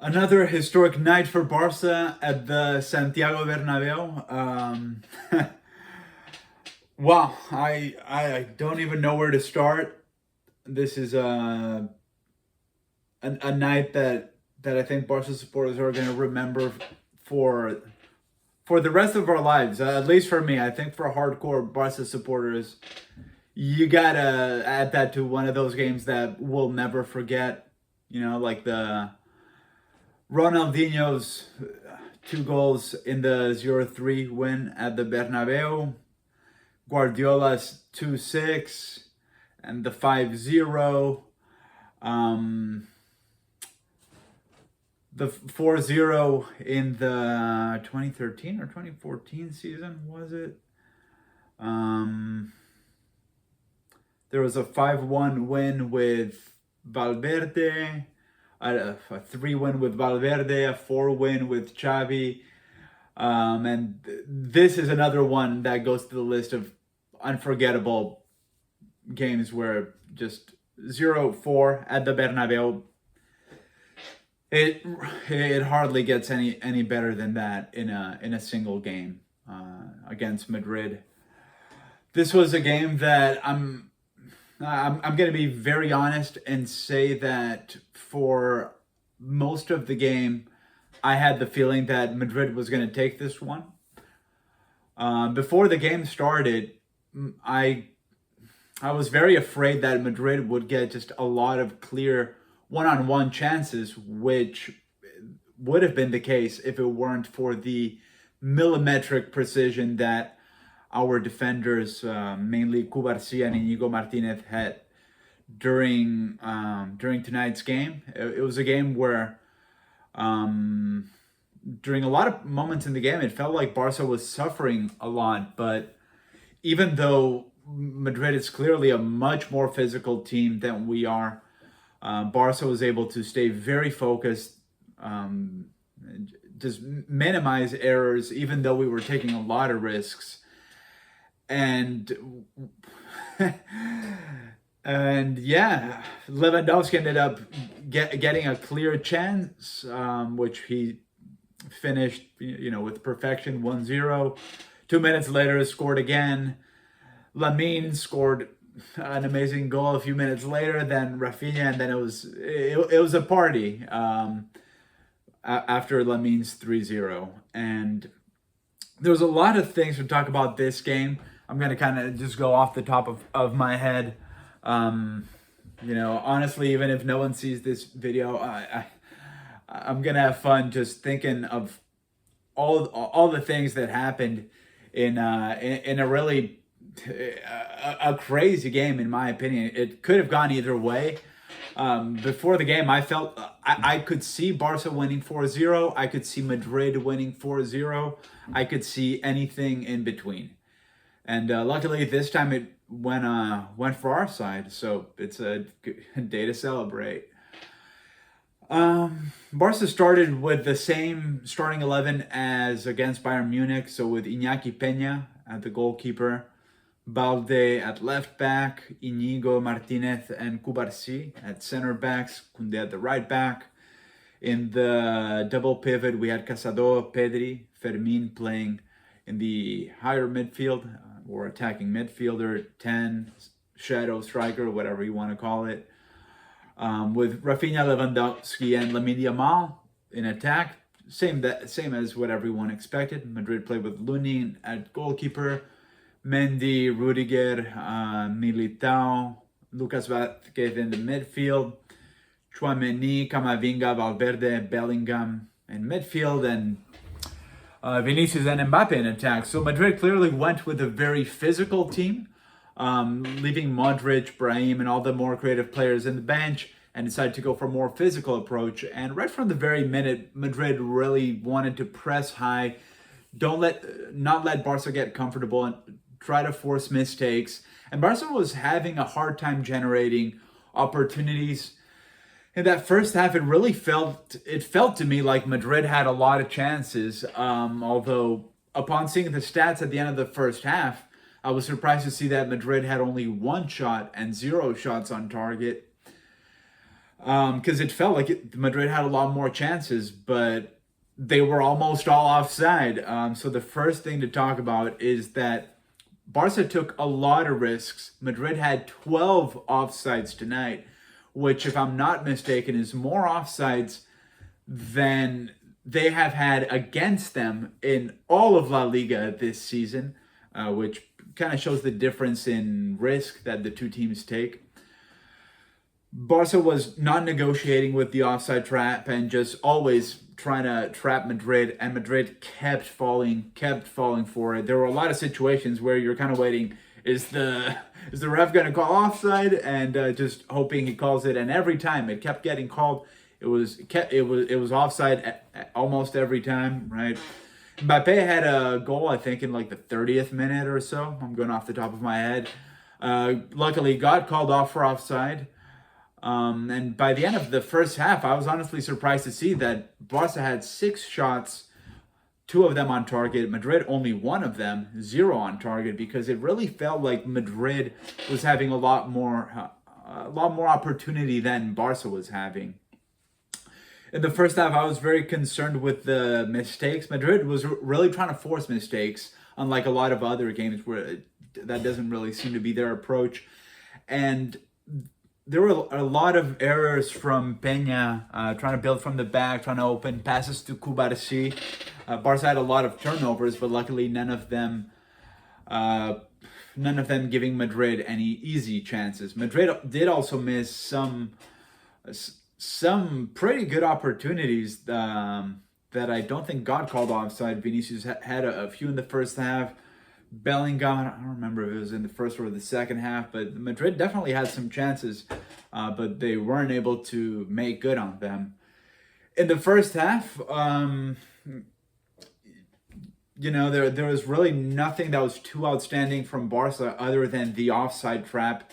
Another historic night for Barca at the Santiago Bernabeu. Wow, I don't even know where to start. This is a night that I think Barca supporters are going to remember for for the rest of our lives. At least for me, I think for hardcore Barca supporters, you gotta add that to one of those games that we'll never forget. You know, like the Ronaldinho's two goals in the 0-3 win at the Bernabeu, Guardiola's 2-6, and the 5-0, the 4-0 in the 2013 or 2014 season, was it? There was a 5-1 win with Valverde, a 3 win with Valverde, a 4 win with Xavi. And this is another one that goes to the list of unforgettable games where just 0-4 at the Bernabeu. It hardly gets any better than that in a single game against Madrid. This was a game that I'm going to be very honest and say that for most of the game, I had the feeling that Madrid was going to take this one. Before the game started, I was very afraid that Madrid would get just a lot of clear one-on-one chances, which would have been the case if it weren't for the millimetric precision that our defenders, mainly Cubarsí and Inigo Martinez, had during tonight's game. It was a game where during a lot of moments in the game, it felt like Barca was suffering a lot. But even though Madrid is clearly a much more physical team than we are, Barca was able to stay very focused, just minimize errors, even though we were taking a lot of risks. And and yeah, Lewandowski ended up getting a clear chance, which he finished, with perfection, 1-0. 2 minutes later, scored again. Lamine scored an amazing goal a few minutes later. Then Rafinha, and then it was a party after Lamine's 3-0. And there was a lot of things to talk about this game. I'm gonna kind of just go off the top of my head. Honestly, even if no one sees this video, I'm gonna have fun just thinking of all the things that happened in a really a crazy game, in my opinion. It could have gone either way. Before the game, I felt I could see Barca winning 4-0. I could see Madrid winning 4-0. I could see anything in between. And luckily, this time it went for our side, so it's a day to celebrate. Barca started with the same starting 11 as against Bayern Munich, so with Iñaki Peña at the goalkeeper, Balde at left back, Inigo Martinez and Cubarsí at center backs, Koundé at the right back. In the double pivot, we had Casado, Pedri, Fermin playing in the higher midfield, or attacking midfielder, 10, shadow striker, whatever you want to call it. With Rafinha, Lewandowski, and Lamine Yamal in attack, same as what everyone expected. Madrid played with Lunin at goalkeeper, Mendy, Rudiger, Militao, Lucas Vázquez in the midfield, Tchouaméni, Camavinga, Valverde, Bellingham in midfield, and Vinicius and Mbappe in attack. So Madrid clearly went with a very physical team, leaving Modric, Brahim, and all the more creative players in the bench, and decided to go for a more physical approach. And right from the very minute, Madrid really wanted to press high, not let Barca get comfortable, and try to force mistakes. And Barca was having a hard time generating opportunities. In that first half, it felt to me like Madrid had a lot of chances. Although upon seeing the stats at the end of the first half, I was surprised to see that Madrid had only 1 shot and 0 shots on target. because it felt like Madrid had a lot more chances, but they were almost all offside. So the first thing to talk about is that Barca took a lot of risks. Madrid had 12 offsides tonight, which, if I'm not mistaken, is more offsides than they have had against them in all of La Liga this season, which kind of shows the difference in risk that the two teams take. Barca was not negotiating with the offside trap and just always trying to trap Madrid, and Madrid kept falling for it. There were a lot of situations where you're kind of waiting, is the ref going to call offside, and just hoping he calls it, and every time it kept getting called. It was offside almost every time, right? Mbappe had a goal, I think, in like the 30th minute or so. I'm going off the top of my head. Luckily, got called off for offside. And by the end of the first half, I was honestly surprised to see that Barca had 6 shots, 2 of them on target. Madrid only 1 of them, 0 on target, because it really felt like Madrid was having a lot more opportunity than Barca was having. In the first half, I was very concerned with the mistakes. Madrid was really trying to force mistakes, unlike a lot of other games where that doesn't really seem to be their approach. And there were a lot of errors from Peña, trying to build from the back, trying to open passes to Cubarsí. Barca had a lot of turnovers, but luckily none of them giving Madrid any easy chances. Madrid did also miss some pretty good opportunities that I don't think got called offside. Vinicius had a few in the first half. Bellingham, I don't remember if it was in the first or the second half, but Madrid definitely had some chances, but they weren't able to make good on them. In the first half, there was really nothing that was too outstanding from Barca other than the offside trap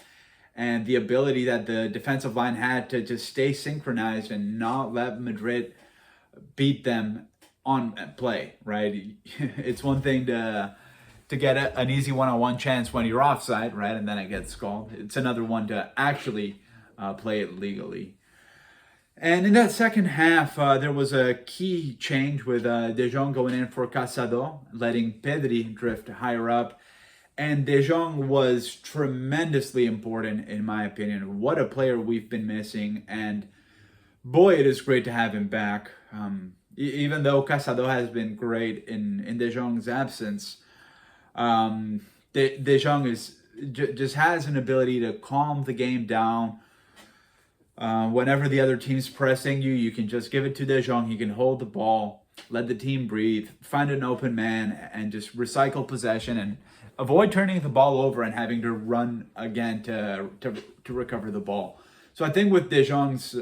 and the ability that the defensive line had to just stay synchronized and not let Madrid beat them on play, right? It's one thing to get an easy one-on-one chance when you're offside, right? And then it gets called. It's another one to actually play it legally. And in that second half, there was a key change with De Jong going in for Casado, letting Pedri drift higher up. And De Jong was tremendously important, in my opinion. What a player we've been missing. And boy, it is great to have him back. Even though Casado has been great in De Jong's absence, De Jong just has an ability to calm the game down. Whenever the other team's pressing you, you can just give it to De Jong. He can hold the ball, let the team breathe, find an open man, and just recycle possession and avoid turning the ball over and having to run again to recover the ball. So I think with De Jong's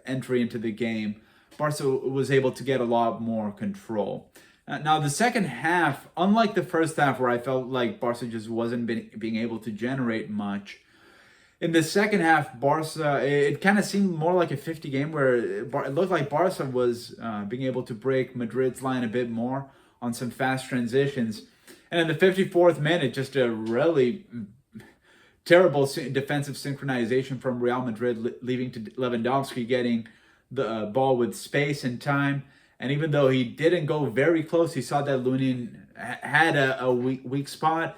entry into the game, Barca was able to get a lot more control. Now the second half, unlike the first half where I felt like Barca just wasn't being able to generate much, in the second half, Barca, it kind of seemed more like a 50 game where it looked like Barca was being able to break Madrid's line a bit more on some fast transitions. And in the 54th minute, just a really terrible defensive synchronization from Real Madrid, leading to Lewandowski getting the ball with space and time. And even though he didn't go very close, he saw that Lunin had a weak spot,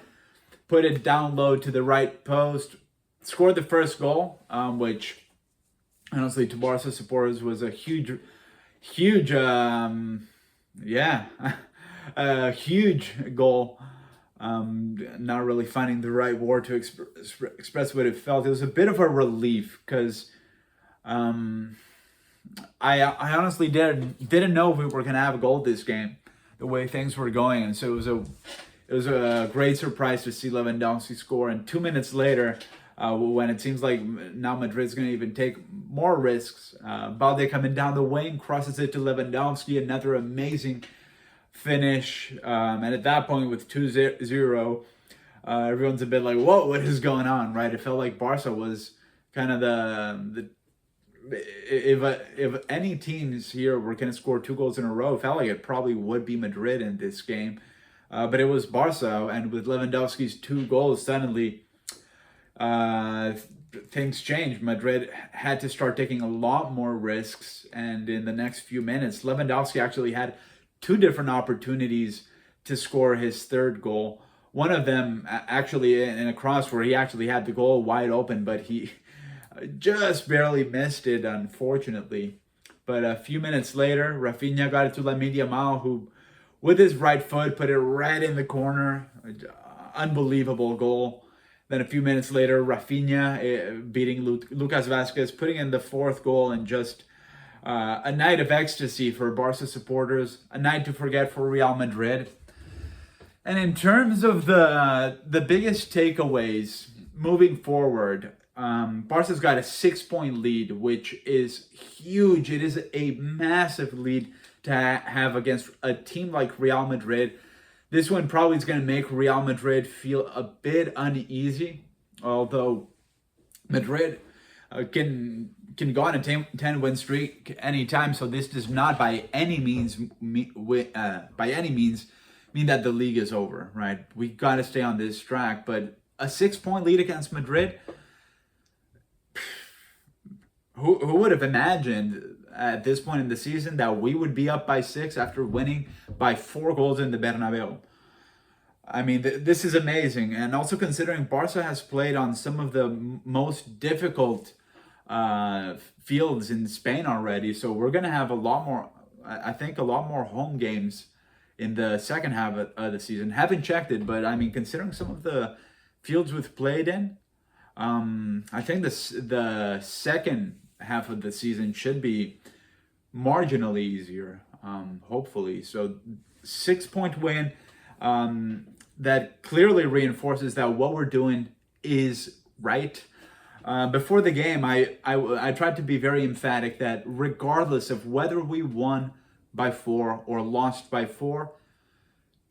put it down low to the right post, scored the first goal, which honestly to Barca supporters was a huge a huge goal. Not really finding the right word to express what it felt. It was a bit of a relief because I honestly didn't know if we were gonna have a goal this game, the way things were going, and so it was a great surprise to see Lewandowski score. And 2 minutes later, when it seems like now Madrid's gonna even take more risks, Balde coming down the wing crosses it to Lewandowski, another amazing finish. And at that point, with 2-0, everyone's a bit like, "Whoa, what is going on?" Right? It felt like Barca was kind of the if any teams here were going to score 2 goals in a row, it felt like it probably would be Madrid in this game. But it was Barca, and with Lewandowski's 2 goals, suddenly things changed. Madrid had to start taking a lot more risks, and in the next few minutes, Lewandowski actually had two different opportunities to score his third goal. One of them actually in a cross where he actually had the goal wide open, but he just barely missed it, unfortunately. But a few minutes later, Rafinha got it to Lamine Yamal, who, with his right foot, put it right in the corner. Unbelievable goal. Then a few minutes later, Rafinha beating Lucas Vazquez, putting in the fourth goal, and just a night of ecstasy for Barca supporters, a night to forget for Real Madrid. And in terms of the biggest takeaways moving forward, Barca's got a 6-point lead, which is huge. It is a massive lead to have against a team like Real Madrid. This one probably is going to make Real Madrid feel a bit uneasy, although Madrid can go on a 10-win streak anytime. So this does not by any means mean that the league is over, right? We got to stay on this track. But a 6-point lead against Madrid, who would have imagined at this point in the season that we would be up by 6 after winning by 4 goals in the Bernabeu? I mean, this is amazing. And also considering Barca has played on some of the most difficult fields in Spain already. So we're going to have a lot more home games in the second half of the season. Haven't checked it, but I mean, considering some of the fields we've played in, I think the second half of the season should be marginally easier, hopefully. So 6-point win that clearly reinforces that what we're doing is right. Before the game, I tried to be very emphatic that regardless of whether we won by 4 or lost by 4,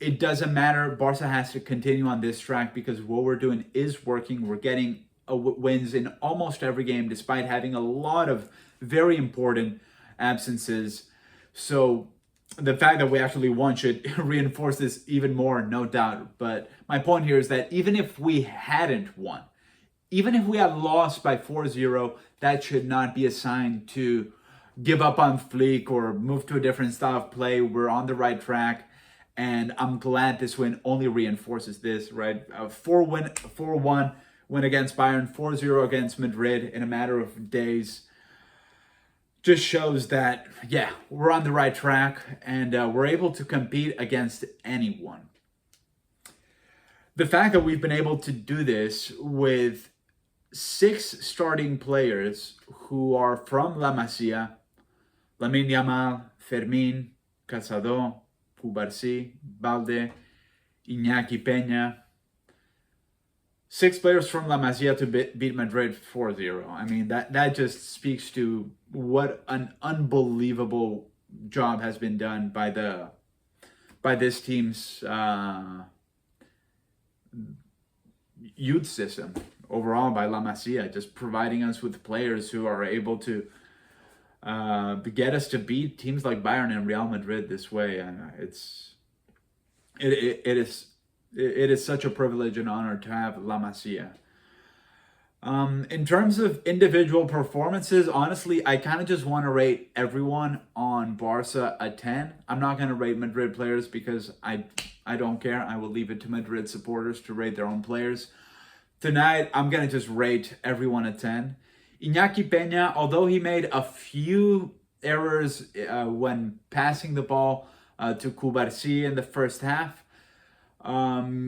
it doesn't matter. Barca has to continue on this track because what we're doing is working. We're getting wins in almost every game, despite having a lot of very important absences. So the fact that we actually won should reinforce this even more, no doubt. But my point here is that even if we hadn't won, even if we had lost by 4-0, that should not be a sign to give up on Flick or move to a different style of play. We're on the right track, and I'm glad this win only reinforces this, right? 4-1 win against Bayern, 4-0 against Madrid in a matter of days. Just shows that, yeah, we're on the right track, and we're able to compete against anyone. The fact that we've been able to do this with 6 starting players who are from La Masia, Lamine Yamal, Fermín, Casado, Cubarsí, Balde, Iñaki Peña. 6 players from La Masia to beat Madrid 4-0. I mean, that just speaks to what an unbelievable job has been done by this team's youth system overall, by La Masia, just providing us with players who are able to get us to beat teams like Bayern and Real Madrid this way. It is such a privilege and honor to have La Masia. In terms of individual performances, honestly, I kind of just want to rate everyone on Barca a 10. I'm not going to rate Madrid players because I don't care. I will leave it to Madrid supporters to rate their own players. Tonight, I'm going to just rate everyone a 10. Iñaki Peña, although he made a few errors when passing the ball to Cubarsí in the first half,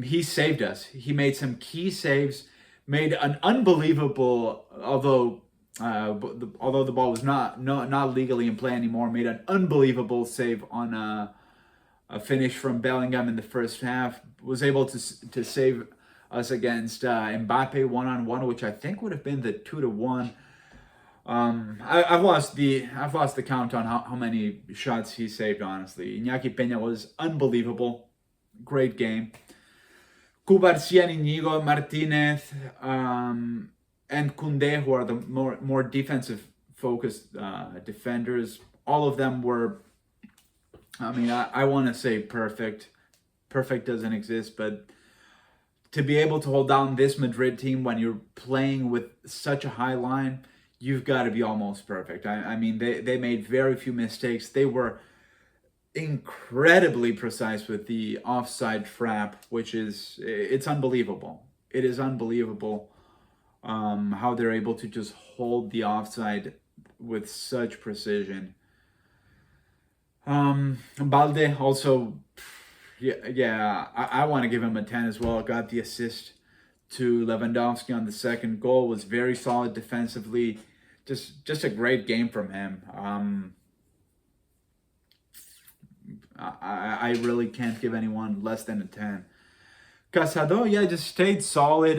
he saved us. He made some key saves, made an unbelievable, although the ball was not legally in play anymore, made an unbelievable save on a finish from Bellingham in the first half. Was able to save us against Mbappe one-on-one, which I think would have been the 2-1. I've lost the count on how many shots he saved, honestly. Iñaki Peña was unbelievable. Great game. Cubarsí and Íñigo Martinez and Koundé, who are the more defensive focused defenders, all of them were, I mean, I want to say perfect. Perfect doesn't exist, but to be able to hold down this Madrid team when you're playing with such a high line, you've got to be almost perfect. I mean, they made very few mistakes. They were incredibly precise with the offside trap, which is, it's unbelievable. It is unbelievable how they're able to just hold the offside with such precision. Balde also, I want to give him a 10 as well. Got the assist to Lewandowski on the second goal. Was very solid defensively. Just a great game from him. I really can't give anyone less than a 10. Casado, yeah, just stayed solid.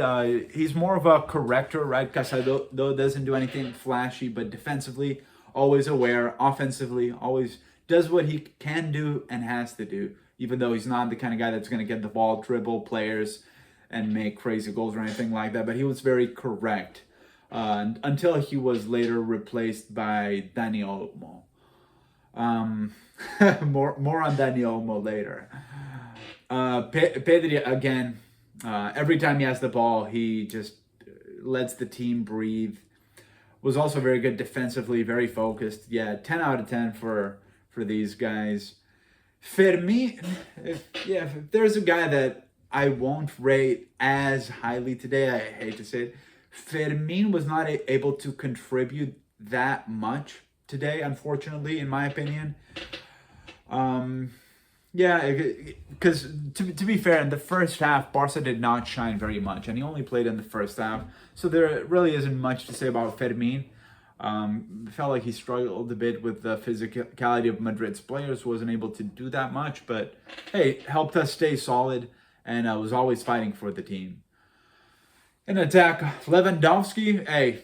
He's more of a corrector, right? Casado though doesn't do anything flashy, but defensively, always aware. Offensively, always does what he can do and has to do, even though he's not the kind of guy that's going to get the ball, dribble players, and make crazy goals or anything like that. But he was very correct until he was later replaced by Dani Olmo. More on Dani Olmo later. Pedri, again, every time he has the ball, he just lets the team breathe. Was also very good defensively, very focused. Yeah, 10 out of 10 for these guys. Fermin, if there's a guy that I won't rate as highly today, I hate to say it, Fermin was not able to contribute that much today, unfortunately, in my opinion. Yeah, because to be fair, in the first half, Barca did not shine very much, and he only played in the first half, so there really isn't much to say about Fermin. Felt like he struggled a bit with the physicality of Madrid's players, wasn't able to do that much, but hey, helped us stay solid, and was always fighting for the team. In attack, Lewandowski, hey,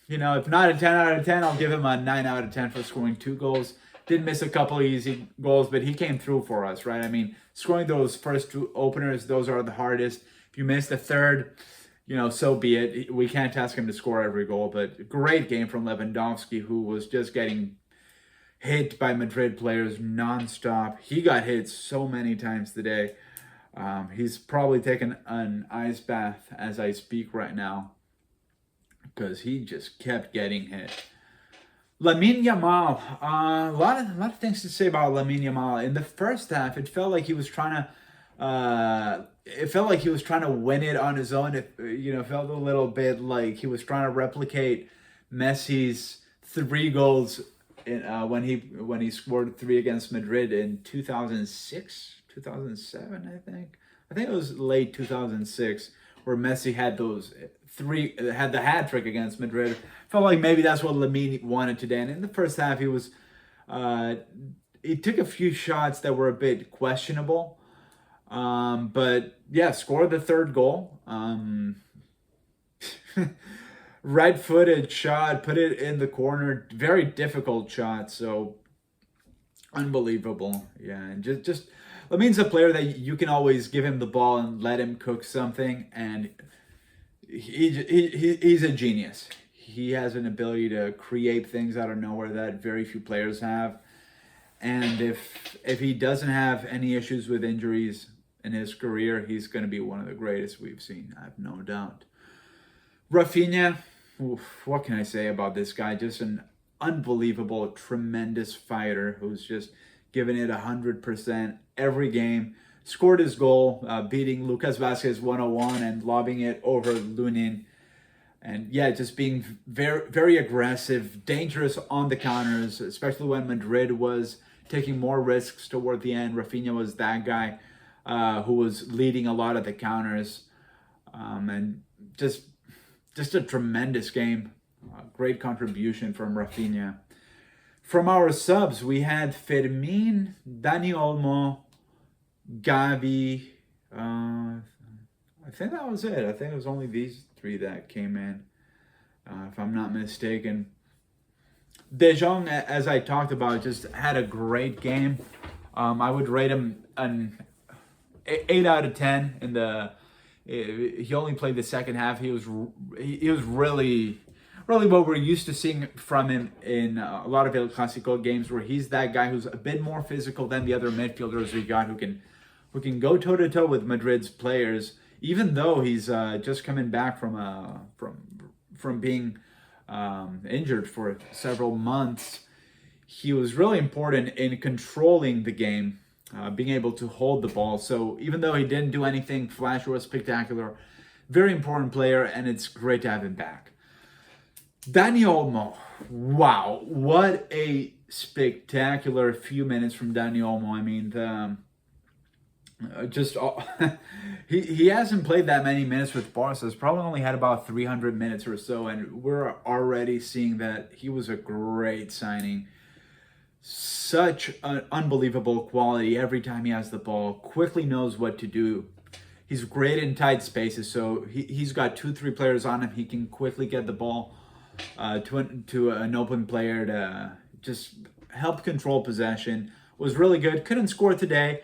if not a 10 out of 10, I'll give him a 9 out of 10 for scoring 2 goals. Did miss a couple of easy goals, but he came through for us, right? I mean, scoring those first 2 openers, those are the hardest. If you miss the third, so be it. We can't ask him to score every goal, but great game from Lewandowski, who was just getting hit by Madrid players nonstop. He got hit so many times today. He's probably taken an ice bath as I speak right now because he just kept getting hit. Lamine Yamal, a lot of things to say about Lamine Yamal. In the first half, it felt like he was trying to win it on his own. It felt a little bit like he was trying to replicate Messi's 3 goals when he scored 3 against Madrid in 2006, 2007, I think. I think it was late 2006 where Messi had had the hat trick against Madrid. Felt like maybe that's what Lamine wanted today. And in the first half, he took a few shots that were a bit questionable. But yeah, scored the 3rd goal. Right-footed shot, put it in the corner. Very difficult shot. So unbelievable. Yeah, and just Lamine's a player that you can always give him the ball and let him cook something, and he's a genius. He has an ability to create things out of nowhere that very few players have. And if he doesn't have any issues with injuries in his career, he's going to be one of the greatest we've seen. I have no doubt. Rafinha, what can I say about this guy? Just an unbelievable, tremendous fighter who's just giving it 100% every game. Scored his goal, beating Lucas Vazquez 1-1 and lobbing it over Lunin. And yeah, just being very, very aggressive, dangerous on the counters, especially when Madrid was taking more risks toward the end. Rafinha was that guy who was leading a lot of the counters. And just a tremendous game. Great contribution from Rafinha. From our subs, we had Fermin, Dani Olmo, Gavi. I think that was it. I think it was only these 3 that came in, if I'm not mistaken. De Jong, as I talked about, just had a great game. I would rate him an 8 out of 10. He only played the second half. He was really what we're used to seeing from him in a lot of El Clasico games, where he's that guy who's a bit more physical than the other midfielders we got, who can go toe-to-toe with Madrid's players, even though he's just coming back from being injured for several months, he was really important in controlling the game, being able to hold the ball. So even though he didn't do anything flash or spectacular, very important player, and it's great to have him back. Dani Olmo, wow, what a spectacular few minutes from Dani Olmo. I mean, he hasn't played that many minutes with Barca. He's probably only had about 300 minutes or so, and we're already seeing that he was a great signing. Such an unbelievable quality every time he has the ball. Quickly knows what to do. He's great in tight spaces, so he's got 2-3 players on him. He can quickly get the ball to an open player to just help control possession. Was really good. Couldn't score today,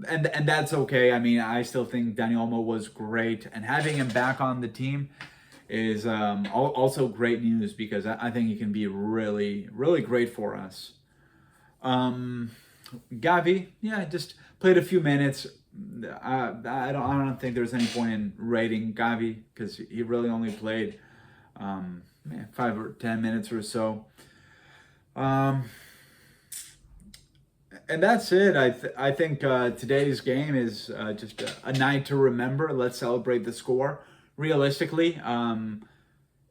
and that's okay. I mean, I still think Dani Olmo was great, and having him back on the team is also great news, because I think he can be really, really great for us. Gavi, yeah, just played a few minutes. I don't think there's any point in rating Gavi, because he really only played 5 or 10 minutes or so. And that's it. I think today's game is just a night to remember. Let's celebrate the score. Realistically,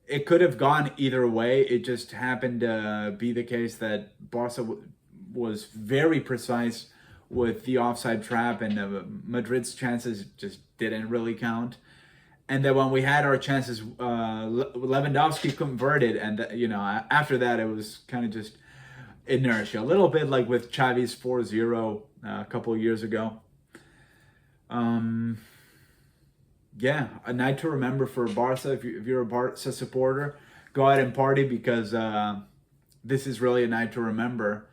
it could have gone either way. It just happened to be the case that Barca was very precise with the offside trap, and Madrid's chances just didn't really count. And then when we had our chances, Lewandowski converted, and after that it was kind of just inertia, a little bit like with Xavi's 4-0 a couple of years ago. Yeah, a night to remember for Barca. If you're a Barca supporter, go out and party, because this is really a night to remember.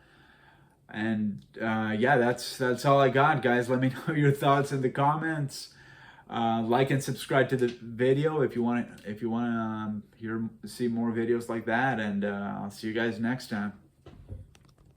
And yeah, that's all I got, guys. Let me know your thoughts in the comments. Like and subscribe to the video if you want to see more videos like that. And I'll see you guys next time.